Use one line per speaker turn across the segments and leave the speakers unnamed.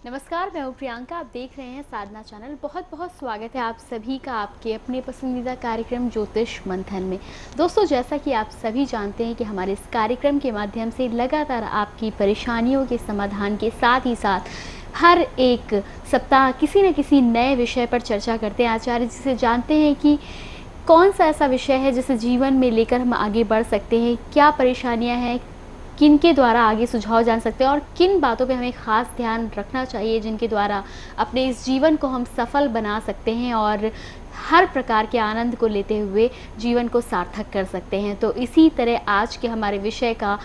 नमस्कार, मैं हूँ प्रियंका। आप देख रहे हैं साधना चैनल। बहुत बहुत स्वागत है आप सभी का आपके अपने पसंदीदा कार्यक्रम ज्योतिष मंथन में। दोस्तों, जैसा कि आप सभी जानते हैं कि हमारे इस कार्यक्रम के माध्यम से लगातार आपकी परेशानियों के समाधान के साथ ही साथ हर एक सप्ताह किसी न किसी नए विषय पर चर्चा करते हैं। आचार्य जी से जानते हैं कि कौन सा ऐसा विषय है जिसे जीवन में लेकर हम आगे बढ़ सकते हैं, क्या परेशानियां हैं, किन के द्वारा आगे सुझाव जान सकते हैं और किन बातों पे हमें ख़ास ध्यान रखना चाहिए जिनके द्वारा अपने इस जीवन को हम सफल बना सकते हैं और हर प्रकार के आनंद को लेते हुए जीवन को सार्थक कर सकते हैं। तो इसी तरह आज के हमारे विषय का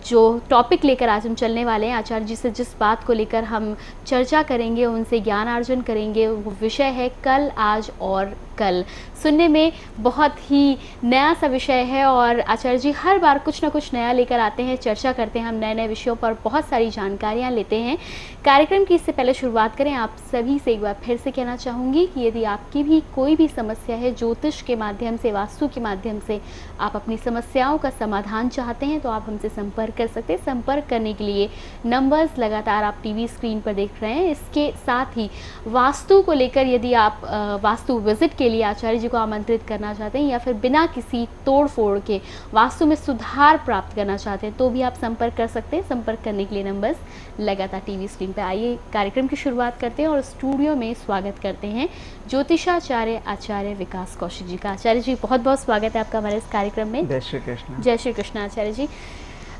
जो टॉपिक लेकर आज हम चलने वाले हैं, आचार्य जी से जिस बात को लेकर हम चर्चा करेंगे, उनसे ज्ञानार्जन करेंगे, वो विषय है कल, आज और कल। सुनने में बहुत ही नया सा विषय है और आचार्य जी हर बार कुछ ना कुछ नया लेकर आते हैं, चर्चा करते हैं, हम नए नए विषयों पर बहुत सारी जानकारियाँ लेते हैं। कार्यक्रम की इससे पहले शुरुआत करें, आप सभी से एक बार फिर से कहना चाहूँगी कि यदि आपकी भी कोई भी समस्या है, ज्योतिष के माध्यम से, वास्तु के माध्यम से आप अपनी समस्याओं का समाधान चाहते हैं तो आप हमसे संपर्क कर सकते हैं। संपर्क करने के लिए नंबर्स लगातार आप टीवी स्क्रीन पर देख रहे हैं। इसके साथ ही वास्तु को लेकर यदि आप वास्तु विजिट के लिए आचार्य जी को आमंत्रित करना चाहते हैं या फिर बिना किसी तोड़ फोड़ के वास्तु में सुधार प्राप्त करना चाहते हैं तो भी आप संपर्क कर सकते हैं। संपर्क करने के लिए नंबर्स लगातार टीवी स्क्रीन पे। आइए कार्यक्रम की शुरुआत करते हैं और स्टूडियो में स्वागत करते हैं ज्योतिषाचार्य आचार्य विकास कौशिक जी का। आचार्य जी बहुत बहुत स्वागत है आपका हमारे इस कार्यक्रम में।
जय श्री कृष्ण।
जय श्री कृष्ण।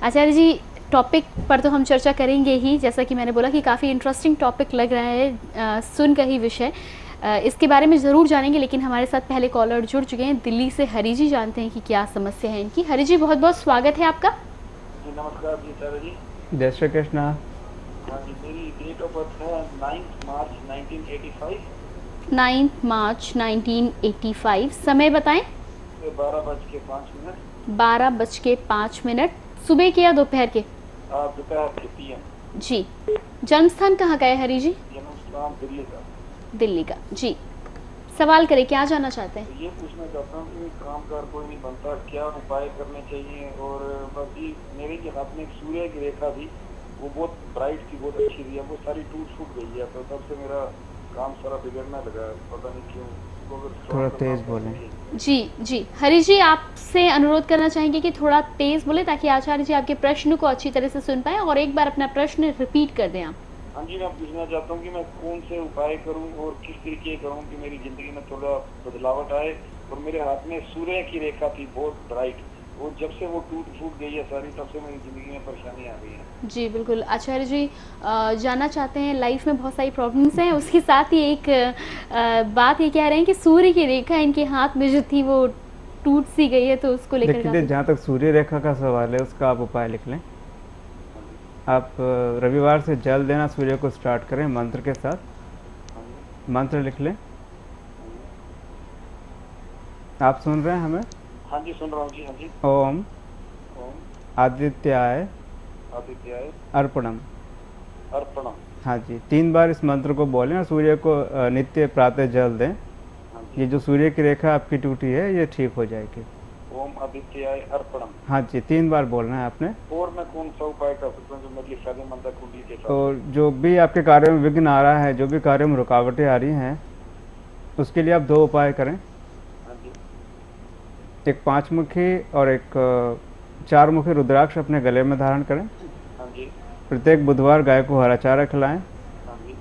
आचार्य जी, टॉपिक पर तो हम चर्चा करेंगे ही, जैसा कि मैंने बोला कि काफ़ी इंटरेस्टिंग टॉपिक लग रहा है, सुन का ही विषय, इसके बारे में ज़रूर जानेंगे। लेकिन हमारे साथ पहले कॉलर जुड़ चुके हैं दिल्ली से। हरि जी जानते हैं कि क्या समस्या है इनकी। हरि जी बहुत बहुत स्वागत है आपका।
जी नमस्कार जी सर जी।
जय श्री कृष्ण।
हाँ जी, मेरी डेट ऑफ बर्थ है 9 मार्च 1985।
9 मार्च 1985। समय बताएं।
12:05।
12:05। सुबह के या दोपहर के?
दोपहर के PM।
जी। जन्म स्थान कहाँ का है हरि जी?
जन्म स्थान दिल्ली का।
दिल्ली का। जी, सवाल करें, क्या जानना चाहते हैं?
तो ये पूछना चाहता हूँ कि काम कार कोई नहीं बनता, क्या उपाय करने चाहिए? और बस जी मेरे के हाथ में एक सूर्य की रेखा थी, वो बहुत ब्राइट थी, बहुत अच्छी थी, वो सारी टूट फूट गई है। तो तब से मेरा काम सारा बिगड़ने लगा है, पता नहीं क्यों।
थोड़ा तेज बोलें।
जी जी, हरि जी आपसे अनुरोध करना चाहेंगे कि थोड़ा तेज बोले ताकि आचार्य जी आपके प्रश्न को अच्छी तरह से सुन पाए, और एक बार अपना प्रश्न रिपीट कर दें आप।
हाँ जी, मैं पूछना चाहता हूँ कि मैं कौन से उपाय करूँ और किस तरीके करूँ कि मेरी जिंदगी में थोड़ा बदलावट आए। और मेरे हाथ में सूर्य की रेखा थी बहुत ब्राइट, और जब से वो टूट फूट गई है सारी, तब से मेरी जिंदगी में परेशानी आ गई है।
जी बिल्कुल। आचार्य जी जानना चाहते हैं, लाइफ में बहुत सारी प्रॉब्लम्स हैं, उसके साथ ही एक बात ये कह रहे हैं कि सूर्य की रेखा इनके हाथ में जो थी वो टूट सी गई है, तो उसको लेकर
देखिए, जहाँ तक सूर्य रेखा का सवाल है उसका आप उपाय लिख लें। आप रविवार से जल देना सूर्य को स्टार्ट करें मंत्र के साथ। मंत्र लिख लें। आप सुन रहे हैं हमें?
हाँ जी सुन रहा हूँ जी। हाँ जी।
ओम
ओम
आदित्याय
आदित्याय
अर्पणम।
अर्पणम।
हाँ जी, 3 बार इस मंत्र को बोलें और सूर्य को नित्य प्रातः जल दें।
हाँ जी।
ये जो सूर्य की रेखा आपकी टूटी है ये ठीक हो जाएगी।
ओम आदित्याय अर्पणम।
हाँ जी, 3 बार बोलना है आपने।
और मैं कौन सा उपाय कर सकता हूँ जो मेरी फायदेमंद है कुंडली के साथ?
और जो भी आपके कार्य में विघ्न आ रहा है, जो भी कार्य में रुकावटें आ रही हैं, उसके लिए आप 2 उपाय करें।
हाँ जी।
एक 5 मुखी और एक 4 मुखी रुद्राक्ष अपने गले में धारण करें।
हाँ जी।
प्रत्येक बुधवार गाय को हरा चारा खिलाएं
हाँ जी।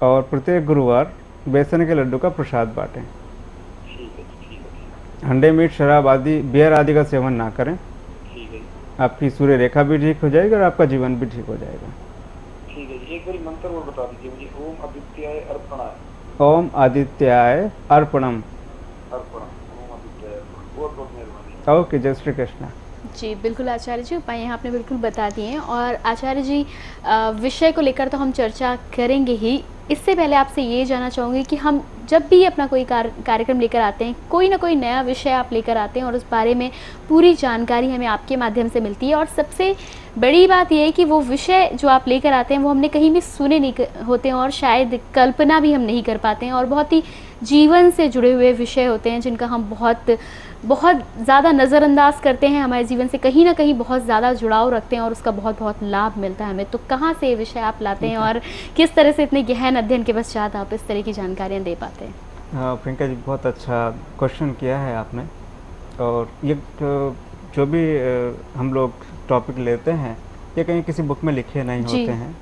और प्रत्येक गुरुवार बेसन के लड्डू का प्रसाद बांटें।
ठीक है जी, ठीक है।
अंडे, मीट, शराब आदि, बियर आदि का सेवन ना करें।
ठीक है जी।
आपकी सूर्य रेखा भी ठीक हो जाएगी और आपका जीवन भी ठीक हो जाएगा।
ठीक है जी, एक बार मंत्र और बता दीजिए मुझे। ओम आदित्याय अर्पणाय।
ओम आदित्याय अर्पणम।
अर्पणम। ओम आदित्याय अर्पणम। बहुत बहुत मेहरबानी।
ओके, जय श्री कृष्ण।
जी बिल्कुल आचार्य जी, उपाय यहाँ आपने बिल्कुल बता दिए हैं। और आचार्य जी विषय को लेकर तो हम चर्चा करेंगे ही, इससे पहले आपसे ये जानना चाहूँगी कि हम जब भी अपना कोई कार्यक्रम लेकर आते हैं, कोई ना कोई नया विषय आप लेकर आते हैं और उस बारे में पूरी जानकारी हमें आपके माध्यम से मिलती है। और सबसे बड़ी बात यह है कि वो विषय जो आप लेकर आते हैं वो हमने कहीं भी सुने नहीं होते हैं और शायद कल्पना भी हम नहीं कर पाते हैं, और बहुत ही जीवन से जुड़े हुए विषय होते हैं जिनका हम बहुत बहुत ज़्यादा नज़रअंदाज करते हैं हमारे जीवन से, कहीं ना कहीं बहुत ज़्यादा जुड़ाव रखते हैं और उसका बहुत बहुत लाभ मिलता है हमें। तो कहाँ से ये विषय आप लाते हैं और किस तरह से इतने गहन अध्ययन के पश्चात आप इस तरह की जानकारियाँ दे पाते हैं?
हाँ प्रियंका जी, बहुत अच्छा क्वेश्चन किया है आपने। और ये जो भी हम लोग टॉपिक लेते हैं ये कहीं किसी बुक में लिखे नहीं होते हैं।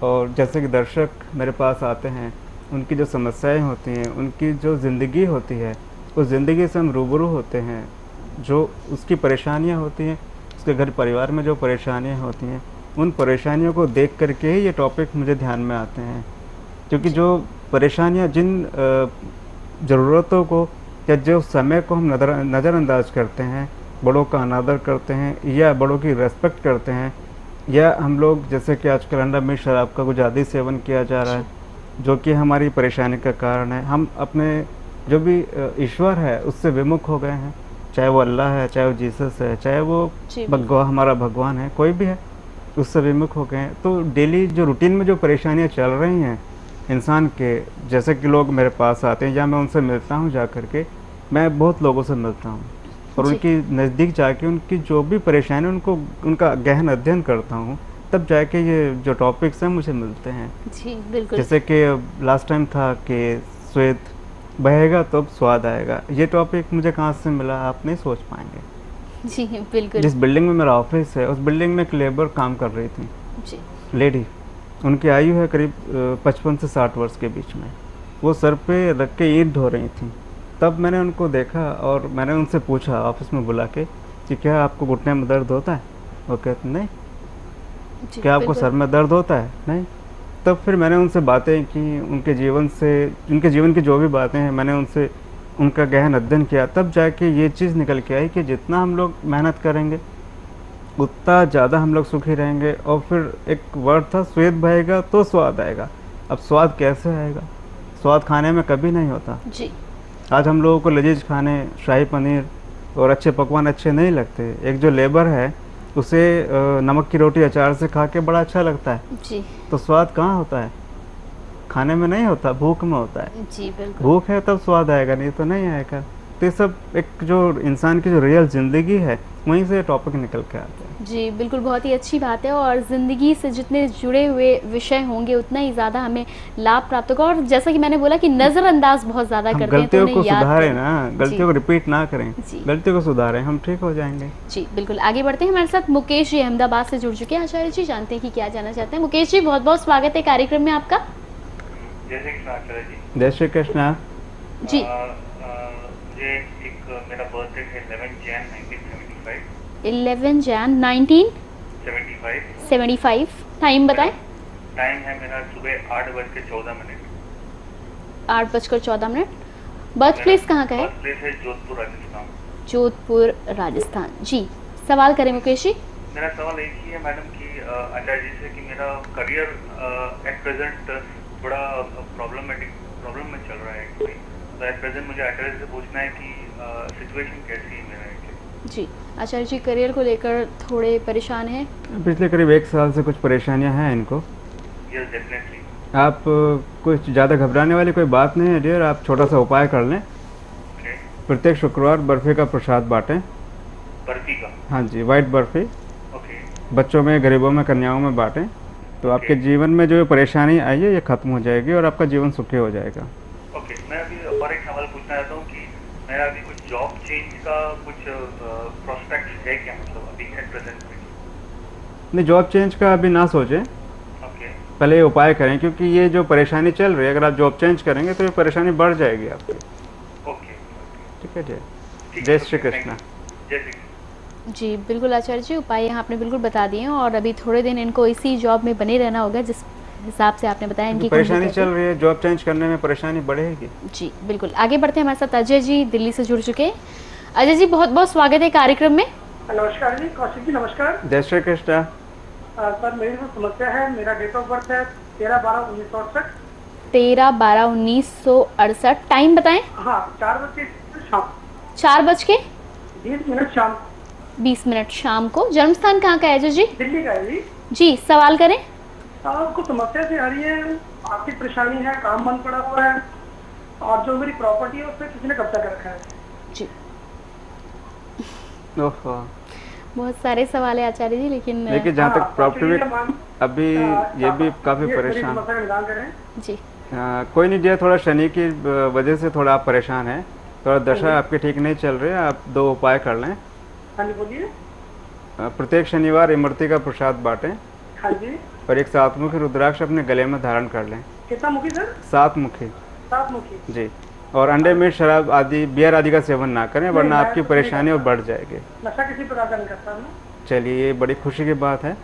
और जैसे कि दर्शक मेरे पास आते हैं, उनकी जो समस्याएं होती हैं, उनकी जो ज़िंदगी होती है, उस ज़िंदगी से हम रूबरू होते हैं। जो उसकी परेशानियां होती हैं, उसके घर परिवार में जो परेशानियां होती हैं, उन परेशानियों को देख करके ही ये टॉपिक मुझे ध्यान में आते हैं। क्योंकि जो परेशानियां, जिन ज़रूरतों को या जो समय को हम नज़रअंदाज करते हैं, बड़ों का अनादर करते हैं या बड़ों की रेस्पेक्ट करते हैं, या हम लोग जैसे कि आजकल अंडा मीट शराब का कुछ ज़्यादा सेवन किया जा रहा है, जो कि हमारी परेशानी का कारण है। हम अपने जो भी ईश्वर है उससे विमुख हो गए हैं, चाहे वो अल्लाह है, चाहे वो जीसस है, चाहे वो हमारा भगवान है, कोई भी है, उससे विमुख हो गए हैं। तो डेली जो रूटीन में जो परेशानियां चल रही हैं इंसान के, जैसे कि लोग मेरे पास आते हैं या मैं उनसे मिलता हूं जा करके, मैं बहुत लोगों से मिलता हूं और उनकी नज़दीक जाके उनकी जो भी परेशानी उनको उनका गहन अध्ययन करता हूं, तब जाके ये जो टॉपिक्स हैं मुझे मिलते हैं।
जी बिल्कुल।
जैसे कि लास्ट टाइम था कि श्वेत बहेगा तो अब स्वाद आएगा, ये टॉपिक मुझे कहाँ से मिला आप नहीं सोच पाएंगे।
जी बिल्कुल।
जिस बिल्डिंग में मेरा ऑफिस है, उस बिल्डिंग में एक लेबर काम कर रही थी,
जी
लेडी, उनकी आयु है करीब 55 से 60 वर्ष के बीच में। वो सर पे रख के ईंट ढो रही थी। तब मैंने उनको देखा और मैंने उनसे पूछा ऑफिस में बुला के कि क्या आपको घुटने में दर्द होता है? वो कहते नहीं। क्या आपको सर में दर्द होता है? नहीं। तब फिर मैंने उनसे बातें की, उनके जीवन से, उनके जीवन की जो भी बातें हैं मैंने उनसे उनका गहन अध्ययन किया। तब जाके ये चीज़ निकल के आई कि जितना हम लोग मेहनत करेंगे उतना ज़्यादा हम लोग सुखी रहेंगे। और फिर एक वर्ड था, श्वेत बहेगा तो स्वाद आएगा। अब स्वाद कैसे आएगा? स्वाद खाने में कभी नहीं होता
जी।
आज हम लोगों को लजीज खाने, शाही पनीर और अच्छे पकवान अच्छे नहीं लगते। एक जो लेबर है उसे नमक की रोटी अचार से खा के बड़ा अच्छा लगता है
जी।
तो स्वाद कहाँ होता है? खाने में नहीं होता, भूख में होता है।
जी बिल्कुल।
भूख है तब स्वाद आएगा, नहीं तो नहीं आएगा। तो ये सब एक जो इंसान की जो रियल ज़िंदगी है वहीं से टॉपिक निकल के आते हैं।
जी बिल्कुल, बहुत ही अच्छी बात है। और ज़िंदगी से जितने जुड़े हुए विषय होंगे उतना ही ज़्यादा हमें लाभ प्राप्त होगा। और जैसा कि मैंने बोला कि नज़रअंदाज बहुत ज़्यादा करते हैं,
गलतियों
तो
को
याद
सुधारें ना, गलतियों को रिपीट ना करें,
जी।
गलतियों को सुधारें, हम ठीक हो जाएंगे।
जी बिल्कुल। आगे बढ़ते हैं, हमारे साथ मुकेश जी अहमदाबाद से जुड़ चुके हैं। आचार्य जी, जानते हैं कि क्या जानना चाहते हैं। मुकेश जी, बहुत बहुत स्वागत है कार्यक्रम में आपका।
जय श्री कृष्ण आचार्य जी।
जय श्री कृष्ण
जी।
मुझे एक मेरा बर्थडे है 11 जैन 1975।
11 जैन 1975। टाइम बताएं।
टाइम है मेरा सुबह 8:14।
8:14। बर्थ प्लेस कहाँ का है?
बर्थ प्लेस है जोधपुर राजस्थान।
जोधपुर राजस्थान। जी, सवाल करें मुकेश जी।
मेरा सवाल एक ही है मैडम कि आचार्य जी से कि मेरा करियर एट प्रेजेंट थोड़ा प्रॉब्लम में चल रहा है। तो एट प्रेजेंट मुझे आचार्य से पूछना है कि सिचुएशन कैसी है मेरा।
जी, आचार्य जी करियर को लेकर थोड़े परेशान हैं।
पिछले करीब 1 साल से कुछ परेशानियां हैं इनको।
Yes definitely.
आप कुछ ज़्यादा घबराने वाली कोई बात नहीं है डियर। आप छोटा सा उपाय कर लें। प्रत्येक शुक्रवार बर्फ़ी का प्रसाद बांटें।
बर्फी का? हाँ
जी, वाइट बर्फ़ी।
ओके।
बच्चों में, गरीबों में, कन्याओं में बांटें। तो आपके जीवन में जो परेशानी आई है ये ख़त्म हो जाएगी और आपका जीवन सुखी हो जाएगा।
ओके। मैं अभी और एक सवाल पूछना चाहता हूँ कि मेरा अभी कुछ जॉब चेंज का कुछ प्रोस्पेक्ट है क्या, मतलब अभी एट प्रेजेंट में?
नहीं, जॉब चेंज का अभी ना सोचें।
ओके।
पहले ये उपाय करें, क्योंकि ये जो परेशानी चल रही है, अगर आप जॉब चेंज करेंगे तो ये परेशानी बढ़ जाएगी आपकी।
ओके।
ठीक है जी। जय श्री कृष्ण।
जय श्री कृष्ण।
जी बिल्कुल आचार्य जी, उपाय यहाँ आपने बिल्कुल बता दिए हैं। और अभी थोड़े दिन इनको इसी जॉब में बने रहना होगा जिस हिसाब से आपने बताया। इनकी
परेशानी चल रही है, जॉब चेंज करने में परेशानी बढ़ेगी।
जी बिल्कुल। आगे बढ़ते हैं, हमारे साथ अजय जी दिल्ली से जुड़ चुके हैं। अजय जी, बहुत बहुत स्वागत है कार्यक्रम में।
नमस्कार जी, कौशिक जी नमस्कार।
जय श्री कृष्ण।
सर मेरी जो समस्या है, मेरा डेट ऑफ बर्थ है 13/12/1968।
13/12/1968। टाइम बताएं।
हाँ, 4 बजे शाम।
4:20
शाम
20 शाम को। जन्म स्थान कहाँ का है अजय जी?
दिल्ली का है जी।
जी, सवाल करें।
आपको समस्या से आ रही है, आर्थिक परेशानी है, काम बंद पड़ा हुआ है और जो मेरी प्रॉपर्टी है उस पर किसी ने कब्जा कर रखा है।
जी,
ओहो।
बहुत सारे सवाल है आचार्य जी, लेकिन
देखिए जहाँ तक प्रॉफिट अभी ये भी काफ़ी
ये मेरी
परेशान।
समस्या का निदान करें।
जी
कोई नहीं जी, थोड़ा शनि की वजह से थोड़ा आप परेशान हैं, थोड़ा दशा आपकी ठीक नहीं चल रही है। आप 2 उपाय कर लें।
हाँ जी बोलिए।
प्रत्येक शनिवार इमरती का प्रसाद बांटें
हाँ जी।
और एक 7 मुखी रुद्राक्ष अपने गले में धारण कर लें।
कितना मुखी सर?
7 मुखी
7 मुखी।
जी। और अंडे मीट शराब आदि बियर आदि का सेवन ना करें, वरना
मैं
आपकी
कुछ नहीं
परेशानी और
करता।
बढ़ जाएगी।
नशा किसी प्रकार का नहीं करता मैं।
चलिए, ये बड़ी खुशी की बात है।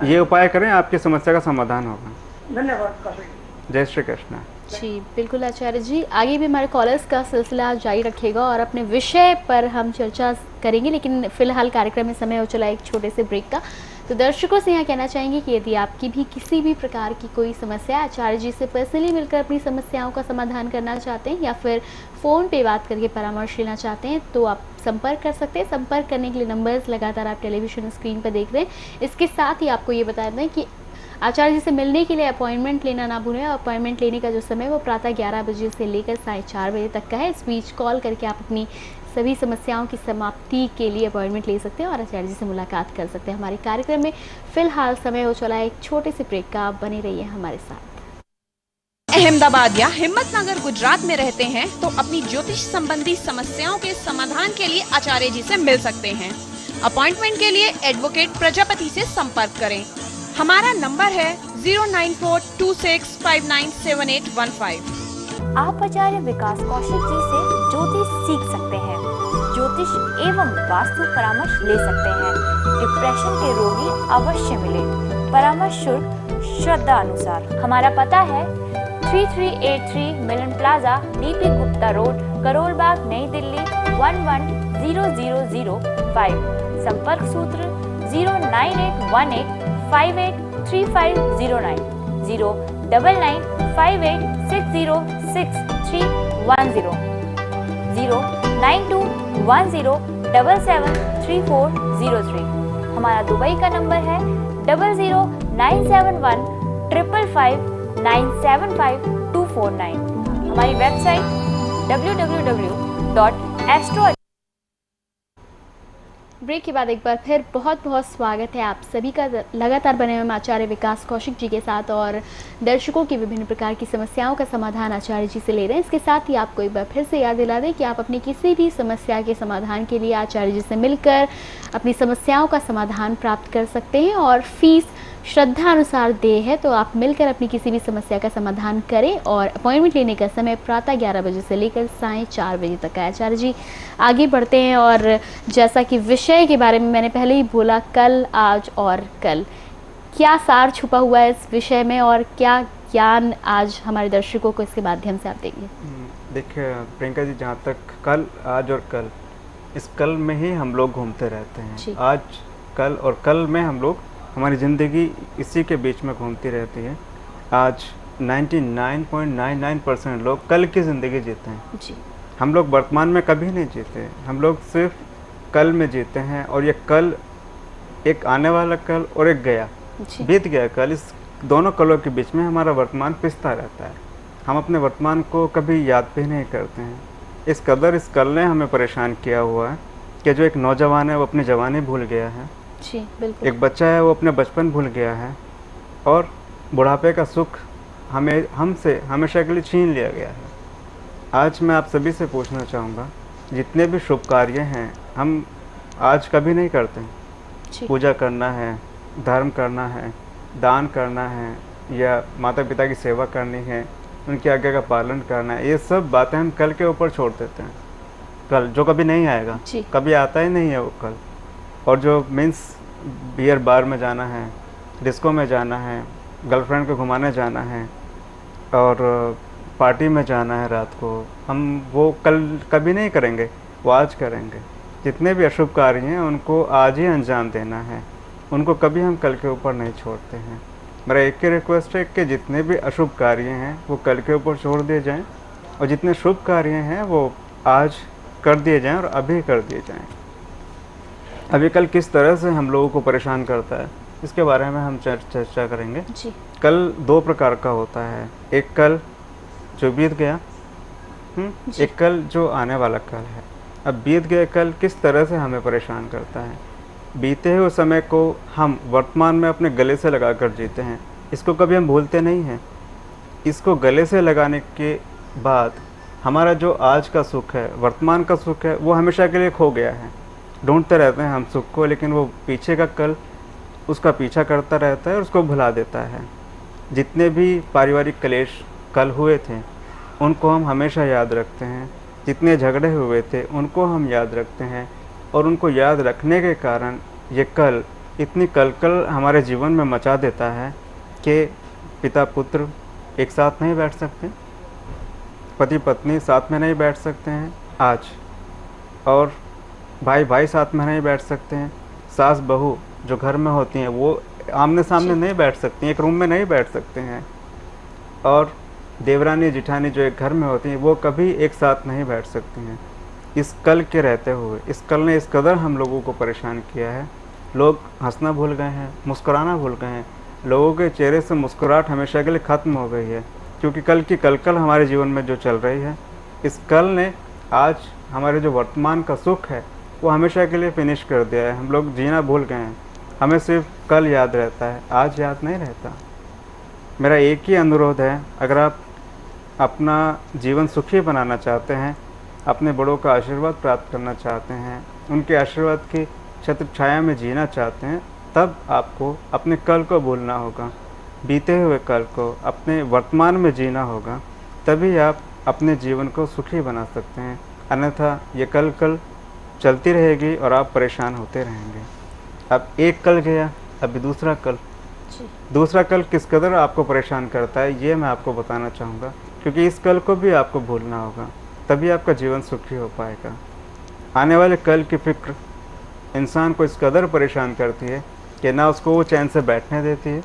ये उपाय करें, आपकी समस्या का समाधान होगा।
धन्यवाद काशी।
जय श्री कृष्ण।
जी बिल्कुल आचार्य जी, आगे भी हमारे कॉलर्स का सिलसिला जारी रखिएगा और अपने विषय पर हम चर्चा करेंगे, लेकिन फिलहाल कार्यक्रम में समय हो चला एक छोटे से ब्रेक का। तो दर्शकों से यहाँ कहना चाहेंगे कि यदि आपकी भी किसी भी प्रकार की कोई समस्या है, आचार्य जी से पर्सनली मिलकर अपनी समस्याओं का समाधान करना चाहते हैं या फिर फ़ोन पे बात करके परामर्श लेना चाहते हैं, तो आप संपर्क कर सकते हैं। संपर्क करने के लिए नंबर्स लगातार आप टेलीविजन स्क्रीन पर देख रहे हैं। इसके साथ ही आपको ये बता दें कि आचार्य जी से मिलने के लिए अपॉइंटमेंट लेना ना भूलें। अपॉइंटमेंट लेने का जो समय वो प्रातः 11 बजे से लेकर 4:30 बजे तक का है। इस बीच कॉल करके आप अपनी सभी समस्याओं की समाप्ति के लिए अपॉइंटमेंट ले सकते हैं और आचार्य जी से मुलाकात कर सकते हैं। हमारे कार्यक्रम में फिलहाल समय हो चला है एक छोटे से ब्रेक का, आप बने रहिए हमारे साथ।
अहमदाबाद या हिम्मतनगर गुजरात में रहते हैं तो अपनी ज्योतिष संबंधी समस्याओं के समाधान के लिए आचार्य जी से मिल सकते हैं। अपॉइंटमेंट के लिए एडवोकेट प्रजापति से संपर्क करें। हमारा नंबर है 09426597815।
आप आचार्य विकास कौशिक जी से ज्योतिष सीख सकते हैं, ज्योतिष एवं वास्तु परामर्श ले सकते हैं। डिप्रेशन के रोगी अवश्य मिले। परामर्श शुल्क श्रद्धा अनुसार। हमारा पता है 3383 Milan plaza, DP Gupta road, Karol Bagh, Nai Delhi 110005। संपर्क सूत्र 09818583509 09958606310 09210773403। हमारा दुबई का नंबर है 00971555975 हमारी वेबसाइट www.astro।
ब्रेक के बाद एक बार फिर बहुत बहुत स्वागत है आप सभी का। लगातार बने हुए आचार्य विकास कौशिक जी के साथ और दर्शकों की विभिन्न प्रकार की समस्याओं का समाधान आचार्य जी से ले रहे हैं। इसके साथ ही आपको एक बार फिर से याद दिला दें कि आप अपनी किसी भी समस्या के समाधान के लिए आचार्य जी से मिलकर अपनी समस्याओं का समाधान प्राप्त कर सकते हैं और फीस श्रद्धा अनुसार देय है, तो आप मिलकर अपनी किसी भी समस्या का समाधान करें। और अपॉइंटमेंट लेने का समय प्रातः 11 बजे से लेकर 4:30 बजे तक है। आचार्य जी आगे बढ़ते हैं और जैसा कि विषय के बारे में मैंने पहले ही बोला, कल, आज और कल, क्या सार छुपा हुआ है इस विषय में और क्या ज्ञान आज हमारे दर्शकों को इसके माध्यम से आप देंगे?
देखिए प्रियंका जी, जहाँ तक कल, आज और कल, इस कल में ही हम लोग घूमते रहते हैं। आज, कल और कल में हम लोग, हमारी ज़िंदगी इसी के बीच में घूमती रहती है। आज 99.99% लोग कल की ज़िंदगी जीते हैं
जी।
हम लोग वर्तमान में कभी नहीं जीते, हम लोग सिर्फ कल में जीते हैं। और ये कल, एक आने वाला कल और एक गया, बीत गया कल, इस दोनों कलों के बीच में हमारा वर्तमान पिसता रहता है। हम अपने वर्तमान को कभी याद भी नहीं करते हैं। इस कदर इस कल ने हमें परेशान किया हुआ है कि जो एक नौजवान है वो अपनी जवानी भूल गया है
जी, बिल्कुल।
एक बच्चा है वो अपने बचपन भूल गया है और बुढ़ापे का सुख हमसे हमेशा के लिए छीन लिया गया है। आज मैं आप सभी से पूछना चाहूँगा, जितने भी शुभ कार्य हैं हम आज कभी नहीं करते हैं। पूजा करना है, धर्म करना है, दान करना है या माता पिता की सेवा करनी है, उनकी आज्ञा का पालन करना है, ये सब बातें हम कल के ऊपर छोड़ देते हैं। कल जो कभी नहीं आएगा, कभी आता ही नहीं है वो कल। और जो मीन्स बियर बार में जाना है, डिस्को में जाना है, गर्लफ्रेंड को घुमाने जाना है और पार्टी में जाना है रात को, हम वो कल कभी नहीं करेंगे, वो आज करेंगे। जितने भी अशुभ कार्य हैं उनको आज ही अंजाम देना है, उनको कभी हम कल के ऊपर नहीं छोड़ते हैं। मेरा एक ही रिक्वेस्ट है कि जितने भी अशुभ कार्य हैं वो कल के ऊपर छोड़ दिए जाएं और जितने शुभ कार्य हैं वो आज कर दिए जाएं और अभी कर दिए जाएं। अभी कल किस तरह से हम लोगों को परेशान करता है इसके बारे में हम चर्चा करेंगे
जी।
कल दो प्रकार का होता है, एक कल जो बीत गया, एक कल जो आने वाला कल है। अब बीत गए कल किस तरह से हमें परेशान करता है। बीते हुए समय को हम वर्तमान में अपने गले से लगा कर जीते हैं, इसको कभी हम भूलते नहीं हैं। इसको गले से लगाने के बाद हमारा जो आज का सुख है, वर्तमान का सुख है, वो हमेशा के लिए खो गया है। ढूंढते रहते हैं हम सुख को, लेकिन वो पीछे का कल उसका पीछा करता रहता है और उसको भुला देता है। जितने भी पारिवारिक क्लेश कल हुए थे उनको हम हमेशा याद रखते हैं, जितने झगड़े हुए थे उनको हम याद रखते हैं, और उनको याद रखने के कारण ये कल इतनी कलकल हमारे जीवन में मचा देता है कि पिता पुत्र एक साथ नहीं बैठ सकते, पति पत्नी साथ में नहीं बैठ सकते हैं आज, और भाई भाई साथ में नहीं बैठ सकते हैं, सास बहू जो घर में होती हैं वो आमने सामने नहीं बैठ सकती हैं, एक रूम में नहीं बैठ सकते हैं, और देवरानी जिठानी जो एक घर में होती हैं वो कभी एक साथ नहीं बैठ सकती हैं। इस कल के रहते हुए इस कल ने इस कदर हम लोगों को परेशान किया है, लोग हंसना भूल गए हैं, मुस्कुराना भूल गए हैं, लोगों के चेहरे से मुस्कुराहट हमेशा के लिए ख़त्म हो गई है, क्योंकि कल की कल हमारे जीवन में जो चल रही है, इस कल ने आज हमारे जो वर्तमान का सुख है वो हमेशा के लिए फिनिश कर दिया है। हम लोग जीना भूल गए हैं, हमें सिर्फ कल याद रहता है, आज याद नहीं रहता। मेरा एक ही अनुरोध है, अगर आप अपना जीवन सुखी बनाना चाहते हैं, अपने बड़ों का आशीर्वाद प्राप्त करना चाहते हैं, उनके आशीर्वाद की छत्र छाया में जीना चाहते हैं, तब आपको अपने कल को भूलना होगा, बीते हुए कल को अपने वर्तमान में जीना होगा, तभी आप अपने जीवन को सुखी बना सकते हैं। अन्यथा ये कल चलती रहेगी और आप परेशान होते रहेंगे। अब एक कल गया, अभी दूसरा कल किस कदर आपको परेशान करता है ये मैं आपको बताना चाहूँगा, क्योंकि इस कल को भी आपको भूलना होगा, तभी आपका जीवन सुखी हो पाएगा। आने वाले कल की फिक्र इंसान को इस कदर परेशान करती है कि ना उसको वो चैन से बैठने देती है,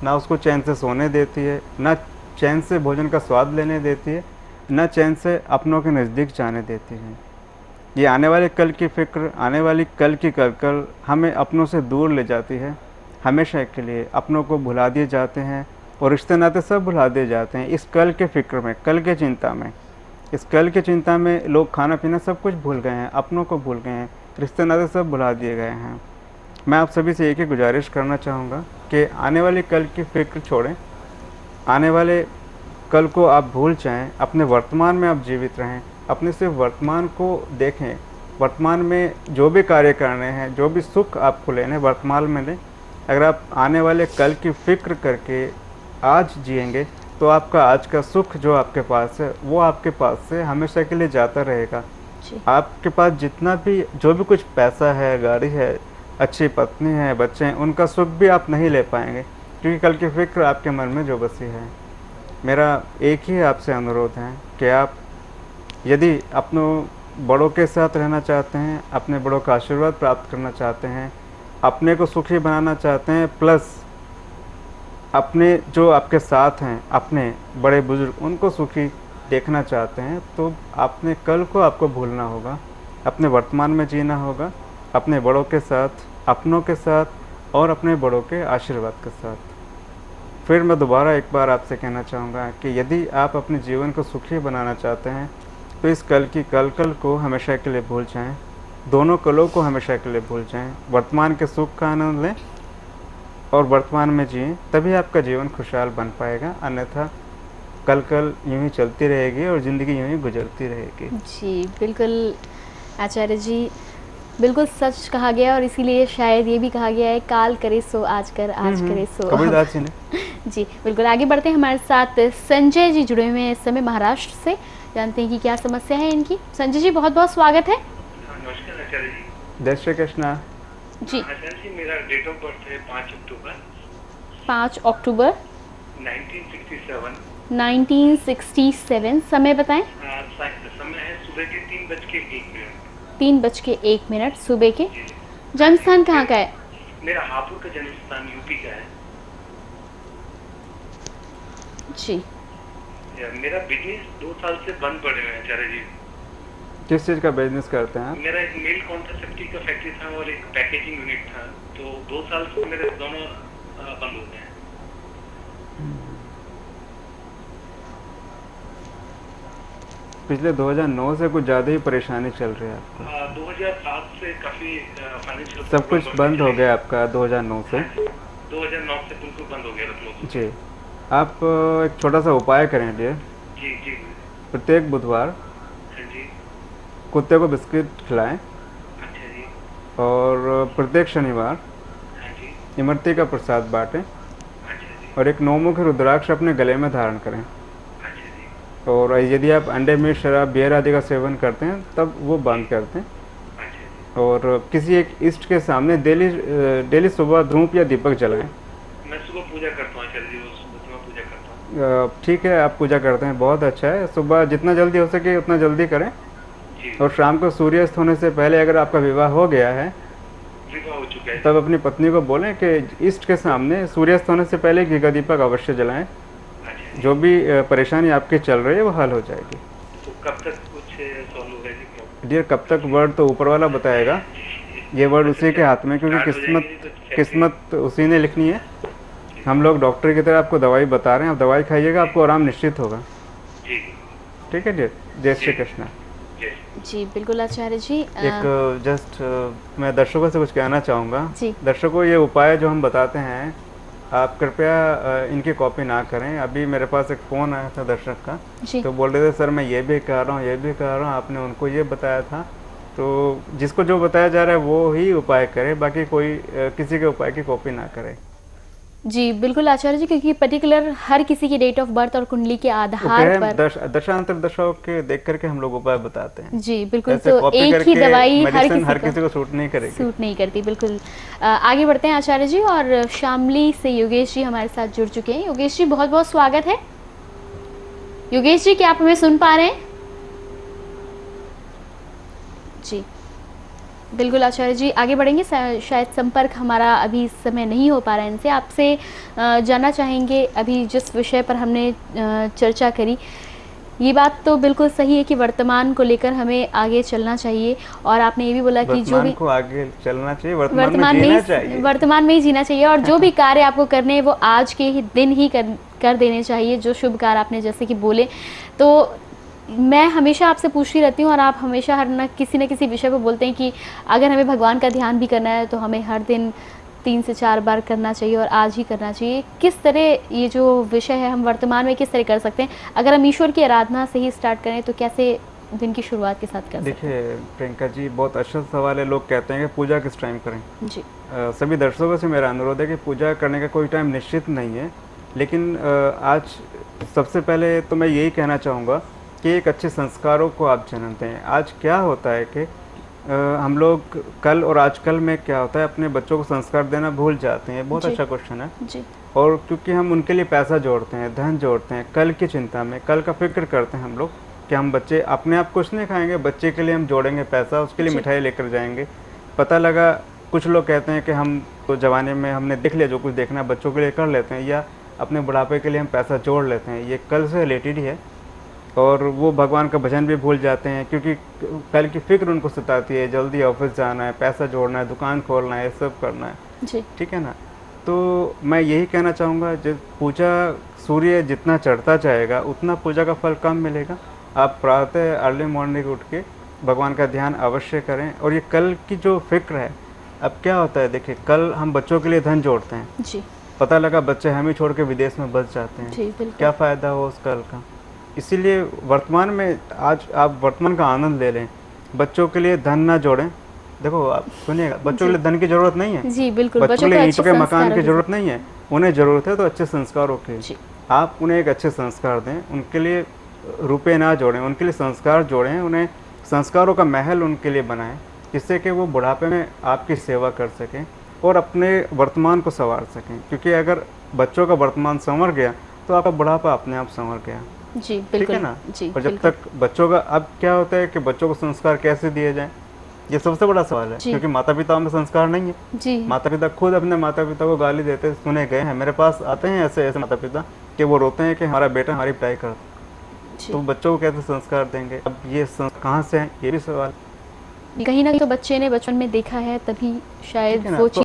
ना उसको चैन से सोने देती है, ना चैन से भोजन का स्वाद लेने देती है, ना चैन से अपनों के नज़दीक जाने देती है। ये आने वाले कल की फिक्र, आने वाली कल की कलकल हमें अपनों से दूर ले जाती है, हमेशा के लिए अपनों को भुला दिए जाते हैं और रिश्ते नाते सब भुला दिए जाते हैं। इस कल के फिक्र में, कल के चिंता में, इस कल की चिंता में लोग खाना पीना सब कुछ भूल गए हैं, अपनों को भूल गए हैं, रिश्ते नाते सब भुला दिए गए हैं। मैं आप सभी से एक ही गुजारिश करना चाहूँगा कि आने वाली कल की फिक्र छोड़ें, आने वाले कल को आप भूल जाएं, अपने वर्तमान में आप जीवित रहें, अपने सिर्फ वर्तमान को देखें, वर्तमान में जो भी कार्य करने हैं, जो भी सुख आपको लेने वर्तमान में लें। अगर आप आने वाले कल की फिक्र करके आज जिएंगे तो आपका आज का सुख जो आपके पास है वो आपके पास से हमेशा के लिए जाता रहेगा। आपके पास जितना भी जो भी कुछ पैसा है, गाड़ी है, अच्छी पत्नी है, बच्चे हैं, उनका सुख भी आप नहीं ले पाएंगे, क्योंकि कल की फिक्र आपके मन में जो बसी है। मेरा एक ही आपसे अनुरोध है कि आप यदि अपनों बड़ों के साथ रहना चाहते हैं, अपने बड़ों का आशीर्वाद प्राप्त करना चाहते हैं, अपने को सुखी बनाना चाहते हैं, प्लस अपने जो आपके साथ हैं, अपने बड़े बुजुर्ग, उनको सुखी देखना चाहते हैं, तो अपने कल को आपको भूलना होगा, अपने वर्तमान में जीना होगा, अपने बड़ों के साथ, अपनों के साथ और अपने बड़ों के आशीर्वाद के साथ। फिर मैं दोबारा एक बार आपसे कहना चाहूँगा कि यदि आप अपने जीवन को सुखी बनाना चाहते हैं तो इस कल की कल को हमेशा के लिए भूल जाएं, दोनों कलों को हमेशा के लिए भूल जाएं, वर्तमान के सुख का आनंद लें और वर्तमान में जिएं, तभी आपका जीवन खुशहाल बन पाएगा। अन्यथा कल यूँ ही चलती रहेगी और ज़िंदगी यूँ ही गुजरती रहेगी।
जी बिल्कुल आचार्य जी, बिल्कुल सच कहा गया, और इसीलिए शायद ये भी कहा गया है, काल करे सो आज कर, आज करे सो
कबीरदास जी ने।
जी बिल्कुल। आगे बढ़ते हैं, हमारे साथ संजय जी जुड़े हुए हैं इस समय महाराष्ट्र से, जानते हैं कि क्या समस्या है इनकी। संजय जी बहुत बहुत स्वागत है।
नमस्कार आचार्य जी।
जय श्री कृष्णा
जी
आचार्य जी, मेरा डेट ऑफ बर्थ है 5 अक्टूबर 1967।
1967। समय बताएं।
समय है सुबह के 3:01।
3:01 सुबह के। जन्म स्थान कहाँ का है?
मेरा हापुड़ का जन्म स्थान यूपी का है
जी।
मेरा बिजनेस 2 साल से बंद पड़े हुए हैं आचार्य जी।
किस चीज़ का बिजनेस करते हैं आप?
मेरा एक मेल कॉन्ट्रासेप्टिव का फैक्ट्री था और एक पैकेजिंग यूनिट था, तो 2 साल से मेरे दोनों बंद हो गए हैं।
पिछले 2009 से कुछ ज़्यादा ही परेशानी चल रही है आपको।
2007 से काफी फाइनेंशियल
सब कुछ बंद हो गया आपका 2009 से?
2009 से बिल्कुल बंद हो गया रत्नों।
जी, आप एक छोटा सा उपाय करें लिए।
जी जी।
प्रत्येक बुधवार
हाँ जी।
कुत्ते को बिस्किट खिलाएं
अच्छा जी।
और प्रत्येक शनिवार
हाँ जी।
इमरती का प्रसाद बांटें
अच्छा जी।
और एक नौमुखी रुद्राक्ष अपने गले में धारण करें।
अच्छा जी।
और यदि आप अंडे, मीट, शराब, बियर आदि का सेवन करते हैं तब वो बंद कर दें।
अच्छा जी।
और किसी एक इष्ट के सामने डेली सुबह धूप या दीपक जलाएं।
मैं सुबह पूजा करता हूँ आचार्य जी, रोज सुबह पूजा करता हूँ।
ठीक है, आप पूजा करते हैं, बहुत अच्छा है। सुबह जितना जल्दी हो सके उतना जल्दी करें।
जी।
और शाम को सूर्यास्त होने से पहले अगर आपका विवाह हो गया है
विवाह हो चुका है
तब अपनी पत्नी को बोलें कि इष्ट के सामने सूर्यास्त होने से पहले घी का दीपक अवश्य जलाएं।
अच्छा जी।
जो भी परेशानी आपकी चल रही है वो हल हो जाएगी।
तो कब तक कुछ सॉल्व होगा जी? क्या
डियर, कब तक वर्ड तो ऊपर वाला बताएगा, ये वर्ड उसी के हाथ में, क्योंकि किस्मत उसी ने लिखनी है। हम लोग डॉक्टर की तरह आपको दवाई बता रहे हैं, आप दवाई खाइएगा, आपको आराम निश्चित होगा।
जी।
ठीक है डियर, जय श्री कृष्ण।
जी बिल्कुल आचार्य जी।
एक जस्ट मैं दर्शकों से कुछ कहना चाहूँगा।
जी।
दर्शकों, ये उपाय जो हम बताते हैं आप कृपया इनकी कॉपी ना करें। अभी मेरे पास एक फ़ोन आया था दर्शक का,
जी।
तो बोल रहे थे सर मैं ये भी कर रहा हूँ, ये भी कर रहा हूँ, आपने उनको ये बताया था। तो जिसको जो बताया जा रहा है वो ही उपाय करे, बाकी कोई किसी के उपाय की कॉपी ना करे।
जी बिल्कुल आचार्य जी, क्योंकि पर्टिकुलर हर किसी की डेट ऑफ बर्थ और कुंडली के आधार पर
दशांतर दशाओं के देख करके हम लोग उपाय बताते हैं।
जी बिल्कुल।
ऐसे
तो
कॉपी
एक ही
करके
दवाई
हर किसी को सूट नहीं करेगी,
सूट नहीं करती। बिल्कुल आगे बढ़ते हैं आचार्य जी। और शामली से योगेश जी हमारे साथ जुड़ चुके हैं। योगेश जी बहुत बहुत स्वागत है। योगेश जी, क्या आप हमें सुन पा रहे हैं? जी बिल्कुल आचार्य जी, आगे बढ़ेंगे। शायद संपर्क हमारा अभी इस समय नहीं हो पा रहा है इनसे। आपसे जानना चाहेंगे, अभी जिस विषय पर हमने चर्चा करी, ये बात तो बिल्कुल सही है कि वर्तमान को लेकर हमें आगे चलना चाहिए। और आपने ये भी बोला कि जो भी
को आगे चलना चाहिए, वर्तमान
में ही जीना चाहिए। और जो भी कार्य आपको करने हैं वो आज के ही दिन ही कर देने चाहिए, जो शुभ कार्य आपने जैसे कि बोले। तो मैं हमेशा आपसे पूछती रहती हूँ और आप हमेशा हर न किसी विषय पर बोलते हैं कि अगर हमें भगवान का ध्यान भी करना है तो हमें हर दिन 3 से 4 बार करना चाहिए और आज ही करना चाहिए। किस तरह ये जो विषय है हम वर्तमान में किस तरह कर सकते हैं? अगर हम ईश्वर की आराधना से ही स्टार्ट करें तो कैसे दिन की शुरुआत के साथ कर सकते हैं?
देखिए प्रियंका जी, बहुत अच्छा सवाल है। लोग कहते हैं कि पूजा किस टाइम करें।
जी।
सभी दर्शकों से मेरा अनुरोध है कि पूजा करने का कोई टाइम निश्चित नहीं है, लेकिन आज सबसे पहले तो मैं यही कहना चाहूँगा कि एक अच्छे संस्कारों को आप जन्म दें। आज क्या होता है कि हम लोग कल और आजकल में क्या होता है, अपने बच्चों को संस्कार देना भूल जाते हैं। बहुत अच्छा क्वेश्चन है
जी।
और क्योंकि हम उनके लिए पैसा जोड़ते हैं, धन जोड़ते हैं, कल की चिंता में, कल का फिक्र करते हैं हम लोग कि हम बच्चे अपने आप कुछ नहीं खाएंगे, बच्चे के लिए हम जोड़ेंगे पैसा, उसके लिए मिठाई लेकर जाएंगे। पता लगा कुछ लोग कहते हैं कि हम तो जवानी में हमने देख लिया, जो कुछ देखना है बच्चों के लिए कर लेते हैं, या अपने बुढ़ापे के लिए हम पैसा जोड़ लेते हैं। ये कल से रिलेटेड ही है। और वो भगवान का भजन भी भूल जाते हैं क्योंकि कल की फिक्र उनको सताती है, जल्दी ऑफिस जाना है, पैसा जोड़ना है, दुकान खोलना है, ये सब करना है
जी।
ठीक है ना। तो मैं यही कहना चाहूँगा, जब पूजा सूर्य जितना चढ़ता जाएगा उतना पूजा का फल कम मिलेगा। आप प्रातः अर्ली मॉर्निंग उठ के भगवान का ध्यान अवश्य करें। और ये कल की जो फिक्र है, अब क्या होता है, देखिए कल हम बच्चों के लिए धन जोड़ते हैं
जी।
पता लगा बच्चे हम ही छोड़ के विदेश में बस जाते हैं
जी,
क्या फ़ायदा हो उस कल का। इसीलिए वर्तमान में आज आप वर्तमान का आनंद ले लें, बच्चों के लिए धन ना जोड़ें। देखो आप सुनिएगा, बच्चों के लिए धन की जरूरत नहीं है
जी, बिल्कुल।
बच्चों के लिए ईंटों के मकान की जरूरत नहीं है, उन्हें जरूरत है तो अच्छे संस्कारों की। आप उन्हें एक अच्छे संस्कार दें, उनके लिए रुपए ना जोड़ें, उनके लिए संस्कार जोड़ें, उन्हें संस्कारों का महल उनके लिए बनाएं, जिससे कि वो बुढ़ापे में आपकी सेवा कर सकें और अपने वर्तमान को संवार सकें। क्योंकि अगर बच्चों का वर्तमान संवर गया तो आपका बुढ़ापा अपने आप संवर गया
जी,
ठीक है ना। और जब तक बच्चों का, अब क्या होता है कि बच्चों को संस्कार कैसे दिए जाए, ये सबसे बड़ा सवाल है। क्योंकि माता पिता में संस्कार नहीं है
जी।
माता पिता खुद अपने माता पिता को गाली देते सुने गए हैं। मेरे पास आते हैं ऐसे ऐसे माता पिता कि वो रोते हैं कि हमारा बेटा हमारी पिटाई करता, तो बच्चों को कैसे संस्कार देंगे। अब ये कहाँ से है, ये भी सवाल।
कहीं ना कहीं तो बच्चे ने बचपन में देखा है, तभी शायद वो